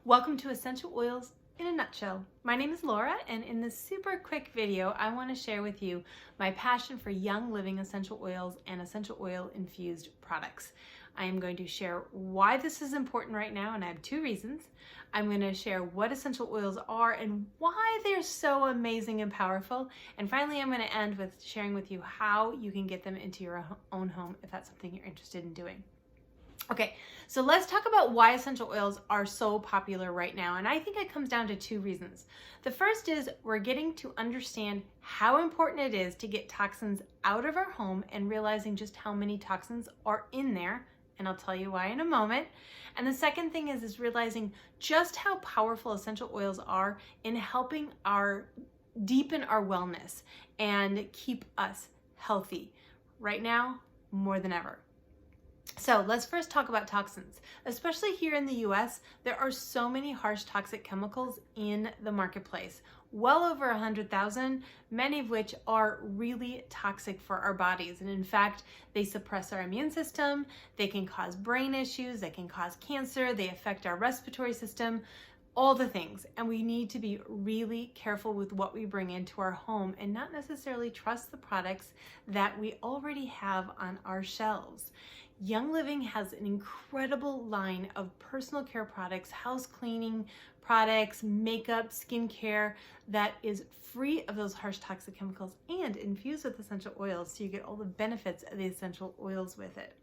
Welcome to Essential Oils in a Nutshell. My name is Laura, and in this super quick video, I want to share with you my passion for young living essential oils and essential oil infused products. I am going to share why this is important right now, and I have two reasons. I'm going to share what essential oils are and why they're so amazing and powerful. And finally, I'm going to end with sharing with you how you can get them into your own home if that's something you're interested in doing. Okay, so let's talk about why essential oils are so popular right now. And I think it comes down to two reasons. The first is we're getting to understand how important it is to get toxins out of our home and realizing just how many toxins are in there. And I'll tell you why in a moment. And the second thing is realizing just how powerful essential oils are in helping deepen our wellness and keep us healthy right now more than ever. So let's first talk about toxins. Especially here in the US, there are so many harsh toxic chemicals in the marketplace. Well over 100,000, many of which are really toxic for our bodies. And in fact, they suppress our immune system, they can cause brain issues, they can cause cancer, they affect our respiratory system, all the things. And we need to be really careful with what we bring into our home and not necessarily trust the products that we already have on our shelves. Young Living has an incredible line of personal care products, house cleaning products, makeup, skincare that is free of those harsh toxic chemicals and infused with essential oils, so you get all the benefits of the essential oils with it.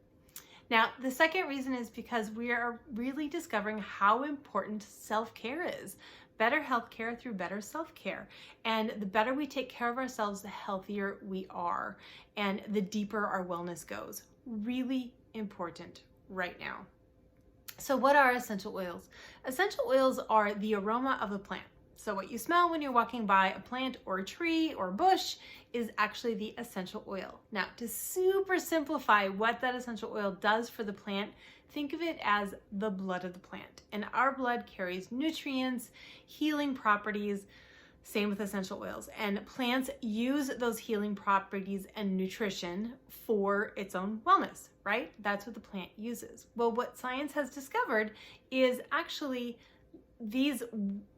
Now, the second reason is because we are really discovering how important self-care is. Better healthcare through better self-care. And the better we take care of ourselves, the healthier we are and the deeper our wellness goes. Really important right now. So what are essential oils? Essential oils are the aroma of a plant. So what you smell when you're walking by a plant or a tree or a bush is actually the essential oil. Now, to super simplify what that essential oil does for the plant, think of it as the blood of the plant. And our blood carries nutrients, healing properties, same with essential oils. And plants use those healing properties and nutrition for its own wellness, right? That's what the plant uses. Well, what science has discovered is actually these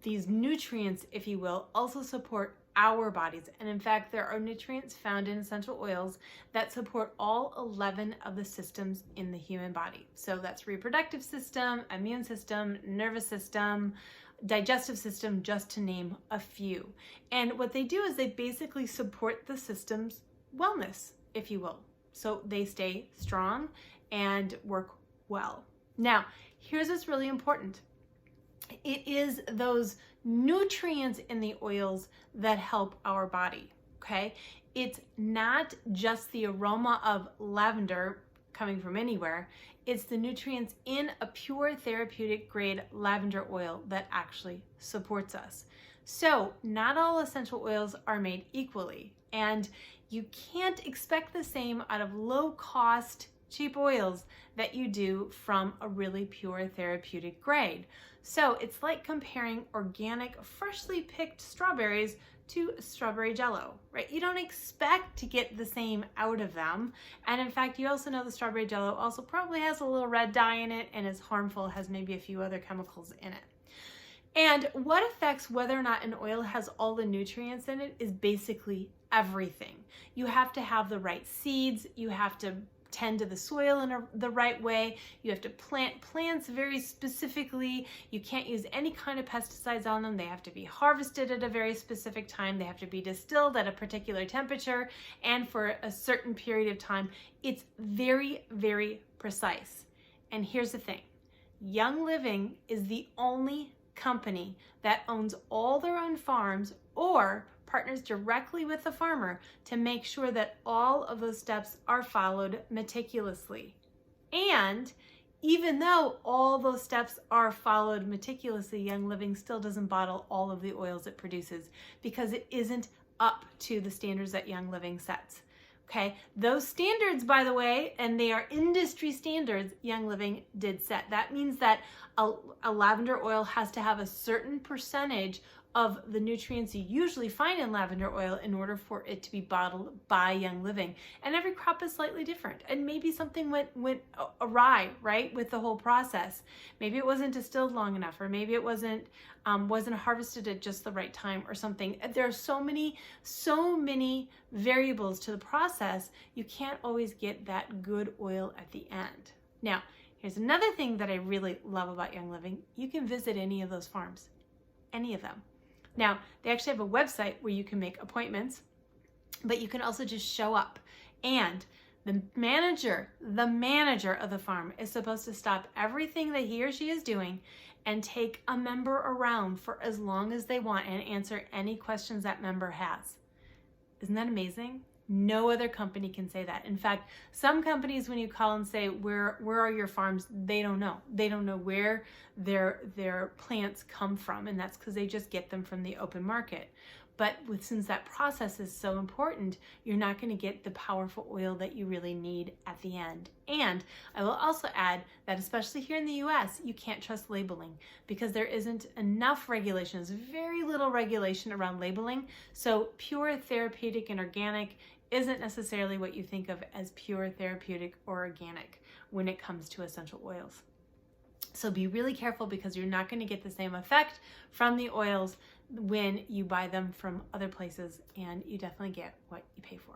nutrients, if you will, also support our bodies. And in fact, there are nutrients found in essential oils that support all 11 of the systems in the human body. So that's reproductive system, immune system, nervous system, digestive system, just to name a few. And what they do is they basically support the system's wellness, if you will. So they stay strong and work well. Now, here's what's really important. It is those nutrients in the oils that help our body, okay? It's not just the aroma of lavender coming from anywhere. It's the nutrients in a pure therapeutic grade lavender oil that actually supports us. So not all essential oils are made equally, and you can't expect the same out of low cost, cheap oils that you do from a really pure therapeutic grade. So it's like comparing organic, freshly picked strawberries to strawberry jello, right? You don't expect to get the same out of them. And in fact, you also know the strawberry jello also probably has a little red dye in it and is harmful, has maybe a few other chemicals in it. And what affects whether or not an oil has all the nutrients in it is basically everything. You have to have the right seeds, you have to tend to the soil in the right way. You have to plant plants very specifically. You can't use any kind of pesticides on them. They have to be harvested at a very specific time. They have to be distilled at a particular temperature and for a certain period of time. It's very, very precise. And here's the thing. Young Living is the only company that owns all their own farms or partners directly with the farmer to make sure that all of those steps are followed meticulously. And even though all those steps are followed meticulously, Young Living still doesn't bottle all of the oils it produces because it isn't up to the standards that Young Living sets. Okay, those standards, by the way, and they are industry standards, Young Living did set. That means that a lavender oil has to have a certain percentage of the nutrients you usually find in lavender oil in order for it to be bottled by Young Living. And every crop is slightly different. And maybe something went awry, right, with the whole process. Maybe it wasn't distilled long enough, or maybe it wasn't harvested at just the right time or something. There are so many variables to the process. You can't always get that good oil at the end. Now, here's another thing that I really love about Young Living. You can visit any of those farms, any of them. Now, they actually have a website where you can make appointments, but you can also just show up. And the manager of the farm is supposed to stop everything that he or she is doing and take a member around for as long as they want and answer any questions that member has. Isn't that amazing? No other company can say that. In fact, some companies, when you call and say, where are your farms? They don't know. They don't know where their plants come from, and that's because they just get them from the open market. But since that process is so important, you're not going to get the powerful oil that you really need at the end. And I will also add that especially here in the US, you can't trust labeling because there isn't enough regulation. There's very little regulation around labeling. So pure, therapeutic, and organic isn't necessarily what you think of as pure, therapeutic, or organic when it comes to essential oils. So be really careful because you're not going to get the same effect from the oils when you buy them from other places, and you definitely get what you pay for.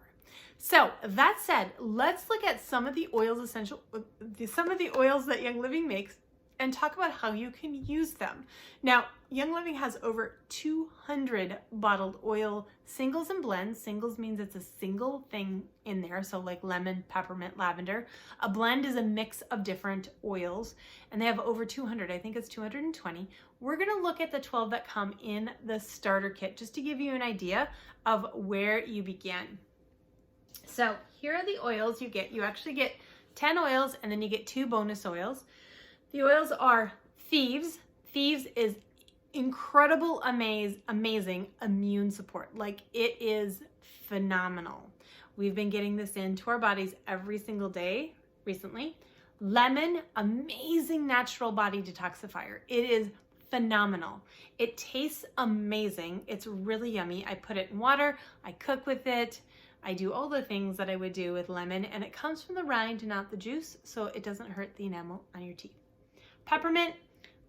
So that said, let's look at some of the oils that Young Living makes and talk about how you can use them. Now, Young Living has over 200 bottled oil singles and blends. Singles means it's a single thing in there, so like lemon, peppermint, lavender. A blend is a mix of different oils, and they have over 200. I think it's 220. We're gonna look at the 12 that come in the starter kit, just to give you an idea of where you begin. So here are the oils you get. You actually get 10 oils, and then you get 2 bonus oils. The oils are Thieves. Thieves is incredible, amazing immune support. Like, it is phenomenal. We've been getting this into our bodies every single day recently. Lemon, amazing natural body detoxifier. It is phenomenal. It tastes amazing. It's really yummy. I put it in water. I cook with it. I do all the things that I would do with lemon, and it comes from the rind, not the juice, so it doesn't hurt the enamel on your teeth. Peppermint,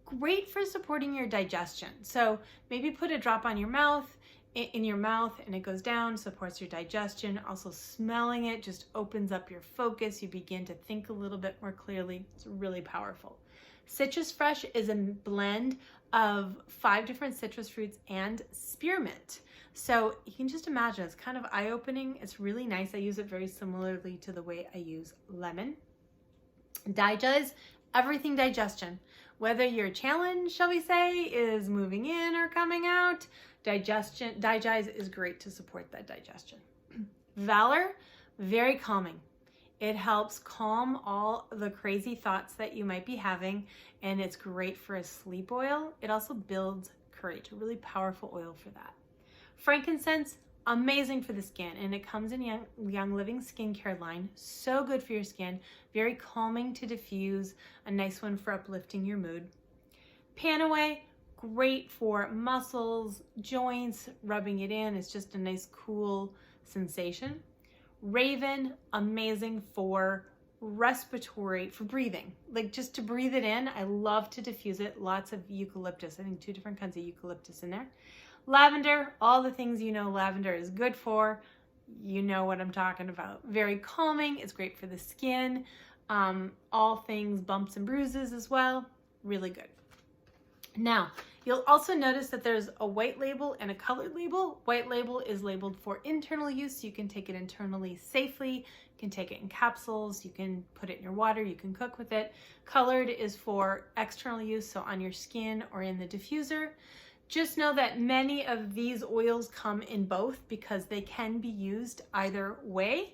great for supporting your digestion. So maybe put a drop on your mouth, in your mouth, and it goes down, supports your digestion. Also, smelling it just opens up your focus. You begin to think a little bit more clearly. It's really powerful. Citrus Fresh is a blend of 5 different citrus fruits and spearmint. So you can just imagine, it's kind of eye-opening. It's really nice. I use it very similarly to the way I use lemon. Digest, everything digestion. Whether your challenge, shall we say, is moving in or coming out, Digest is great to support that digestion. Valor, very calming. It helps calm all the crazy thoughts that you might be having, and it's great for a sleep oil. It also builds courage, a really powerful oil for that. Frankincense, amazing for the skin, and it comes in Young Living skincare line. So good for your skin, very calming to diffuse, a nice one for uplifting your mood. Panaway, great for muscles, joints, rubbing it in. It's just a nice cool sensation. Raven, amazing for respiratory, for breathing, like just to breathe it in. I love to diffuse it. Lots of eucalyptus, I think 2 different kinds of eucalyptus in there. Lavender, all the things you know lavender is good for. You know what I'm talking about. Very calming. It's great for the skin. All things bumps and bruises as well. Really good. Now, you'll also notice that there's a white label and a colored label. White label is labeled for internal use. So you can take it internally safely. You can take it in capsules. You can put it in your water. You can cook with it. Colored is for external use, so on your skin or in the diffuser. Just know that many of these oils come in both because they can be used either way.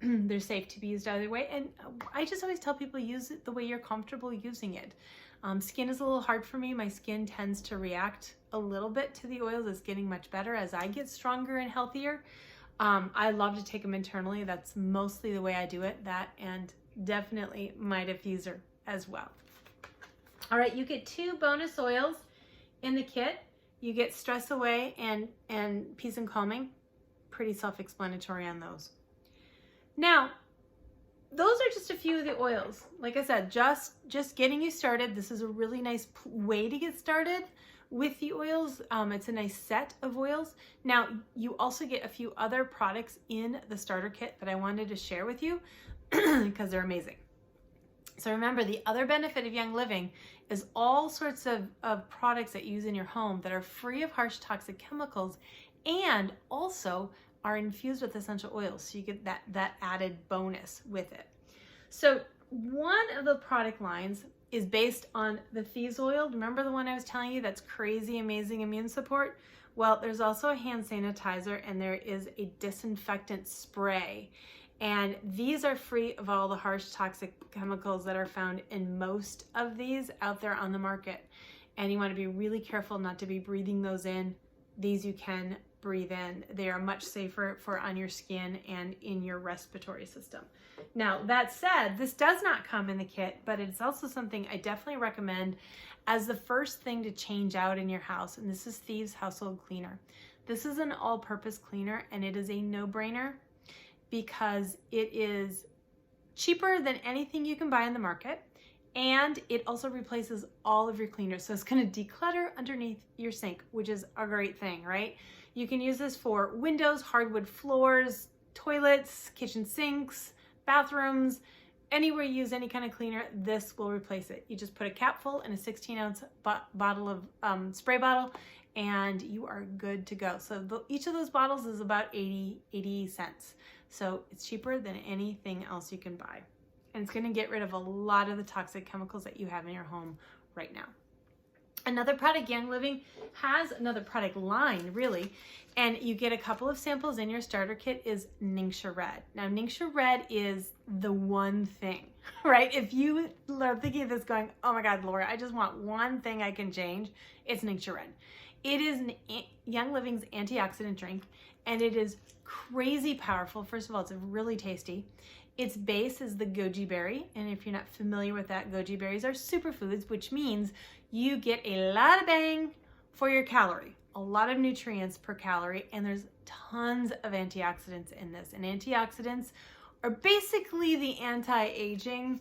They're safe to be used either way. And I just always tell people, use it the way you're comfortable using it. Skin is a little hard for me. My skin tends to react a little bit to the oils. It's getting much better as I get stronger and healthier. I love to take them internally. That's mostly the way I do it. That and definitely my diffuser as well. All right, you get 2 bonus oils in the kit. You get stress away and peace and calming. Pretty self-explanatory on those. Now, those are just a few of the oils. Like I said, just getting you started. This is a really nice way to get started with the oils. It's a nice set of oils. Now, you also get a few other products in the starter kit that I wanted to share with you because they're amazing. So remember, the other benefit of Young Living is all sorts of products that you use in your home that are free of harsh toxic chemicals and also are infused with essential oils. So you get that added bonus with it. So one of the product lines is based on the Thieves Oil. Remember the one I was telling you that's crazy, amazing immune support? Well, there's also a hand sanitizer and there is a disinfectant spray. And these are free of all the harsh toxic chemicals that are found in most of these out there on the market. And you want to be really careful not to be breathing those in. These you can breathe in. They are much safer for on your skin and in your respiratory system. Now, that said, this does not come in the kit, but it's also something I definitely recommend as the first thing to change out in your house. And this is Thieves Household Cleaner. This is an all-purpose cleaner and it is a no-brainer because it is cheaper than anything you can buy in the market. And it also replaces all of your cleaners. So it's gonna declutter underneath your sink, which is a great thing, right? You can use this for windows, hardwood floors, toilets, kitchen sinks, bathrooms, anywhere you use any kind of cleaner, this will replace it. You just put a capful in a 16-ounce bottle of spray bottle and you are good to go. So each of those bottles is about 80 cents. So it's cheaper than anything else you can buy. And it's gonna get rid of a lot of the toxic chemicals that you have in your home right now. Another product, Young Living has another product line, really, and you get a couple of samples in your starter kit is Ningxia Red. Now, Ningxia Red is the one thing, right? If you are thinking of this going, oh my God, Laura, I just want one thing I can change, it's Ningxia Red. It is Young Living's antioxidant drink, and it is crazy powerful. First of all, it's really tasty. Its base is the goji berry, and if you're not familiar with that, goji berries are superfoods, which means you get a lot of bang for your calorie, a lot of nutrients per calorie, and there's tons of antioxidants in this. And antioxidants are basically the anti-aging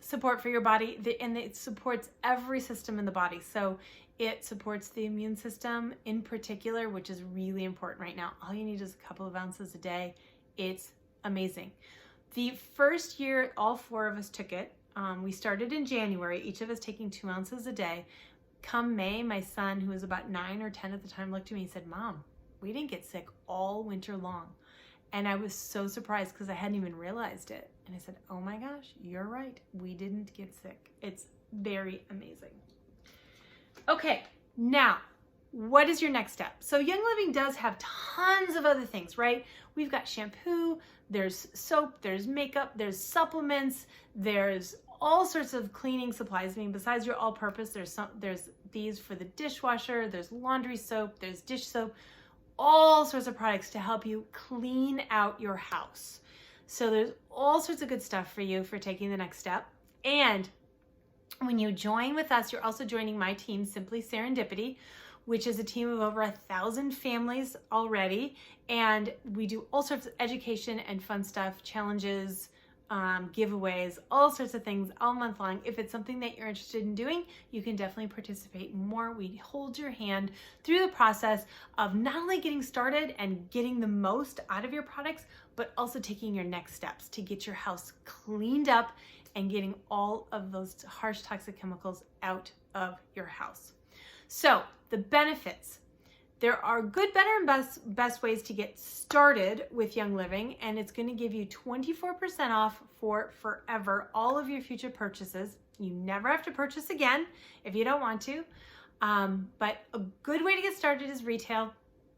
support for your body, and it supports every system in the body. So it supports the immune system in particular, which is really important right now. All you need is a couple of ounces a day. It's amazing. The first year, all 4 of us took it. We started in January, each of us taking 2 ounces a day. Come May, my son, who was about 9 or 10 at the time, looked at me and said, Mom, we didn't get sick all winter long. And I was so surprised because I hadn't even realized it. And I said, oh my gosh, you're right. We didn't get sick. It's very amazing. Okay, now, what is your next step? So Young Living does have tons of other things, right? We've got shampoo, there's soap, there's makeup, there's supplements, there's all sorts of cleaning supplies. I mean, besides your all-purpose, there's these for the dishwasher, there's laundry soap, there's dish soap, all sorts of products to help you clean out your house. So there's all sorts of good stuff for you for taking the next step. And when you join with us, you're also joining my team, Simply Serendipity, which is a team of over 1,000 families already. And we do all sorts of education and fun stuff, challenges, giveaways, all sorts of things all month long. If it's something that you're interested in doing, you can definitely participate more. We hold your hand through the process of not only getting started and getting the most out of your products, but also taking your next steps to get your house cleaned up and getting all of those harsh toxic chemicals out of your house. So the benefits. There are good, better, and best ways to get started with Young Living, and it's going to give you 24% off for forever, all of your future purchases. You never have to purchase again if you don't want to, but a good way to get started is retail.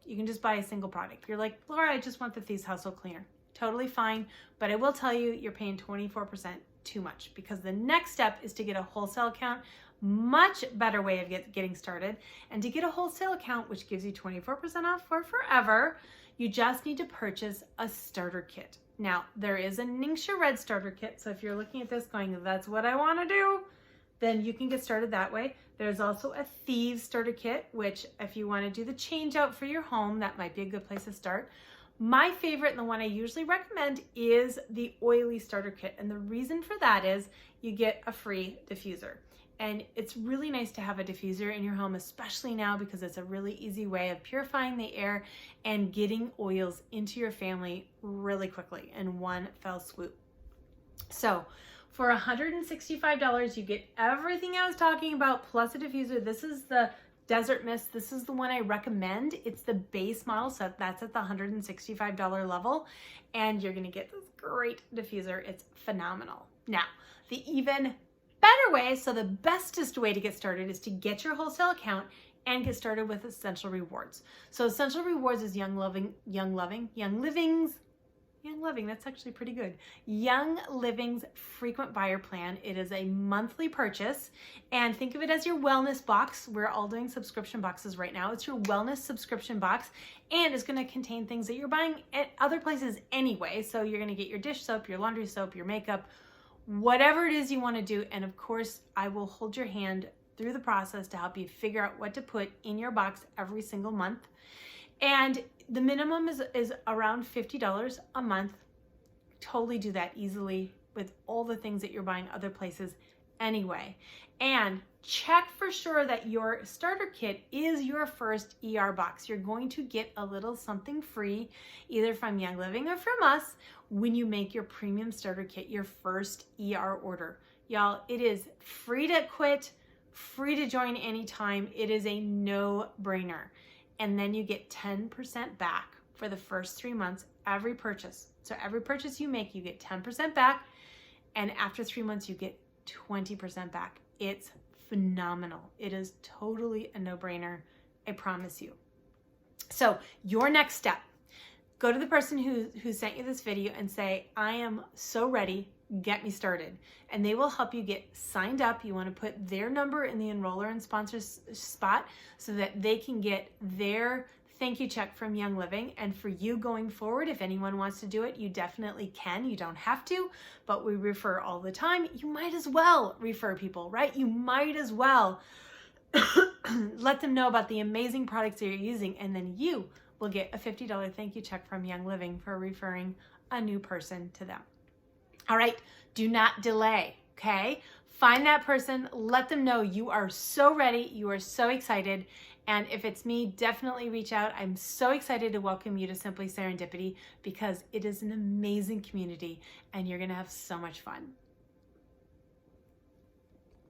You can just buy a single product. You're like, Laura, I just want the Thieves Household Cleaner. Totally fine, but I will tell you, you're paying 24% too much because the next step is to get a wholesale account. Much better way of getting started. And to get a wholesale account, which gives you 24% off for forever, you just need to purchase a starter kit. Now, there is a Ningxia Red starter kit, so if you're looking at this going, that's what I want to do, then you can get started that way. There's also a Thieves starter kit, which if you want to do the change out for your home, that might be a good place to start. My favorite and the one I usually recommend is the oily starter kit. And the reason for that is you get a free diffuser. And it's really nice to have a diffuser in your home, especially now because it's a really easy way of purifying the air and getting oils into your family really quickly in one fell swoop. So for $165, you get everything I was talking about plus a diffuser. This is the Desert Mist. This is the one I recommend. It's the base model, so that's at the $165 level. And you're gonna get this great diffuser. It's phenomenal. Now, the even better way, so the bestest way to get started is to get your wholesale account and get started with Essential Rewards. So Essential Rewards is Young Living, that's actually pretty good. Young Living's frequent buyer plan. It is a monthly purchase, and think of it as your wellness box. We're all doing subscription boxes right now. It's your wellness subscription box, and it's gonna contain things that you're buying at other places anyway. So you're gonna get your dish soap, your laundry soap, your makeup, whatever it is you wanna do. And of course, I will hold your hand through the process to help you figure out what to put in your box every single month. And the minimum is around $50 a month. Totally do that easily with all the things that you're buying other places anyway. And check for sure that your starter kit is your first ER box. You're going to get a little something free, either from Young Living or from us, when you make your premium starter kit your first ER order. Y'all, it is free to quit, free to join anytime. It is a no-brainer. And then you get 10% back for the first 3 months, every purchase. So every purchase you make, you get 10% back. And after 3 months, you get 20% back. It's phenomenal. It is totally a no-brainer, I promise you. So your next step, go to the person who sent you this video and say, I am so ready, get me started. And they will help you get signed up. You want to put their number in the enroller and sponsor spot so that they can get their thank you check from Young Living. And for you going forward, if anyone wants to do it, you definitely can. You don't have to, but we refer all the time. You might as well refer people, right? You might as well let them know about the amazing products that you're using, and then you will get a $50 thank you check from Young Living for referring a new person to them. All right, do not delay, okay? Find that person, let them know you are so ready, you are so excited, and if it's me, definitely reach out. I'm so excited to welcome you to Simply Serendipity because it is an amazing community and you're gonna have so much fun.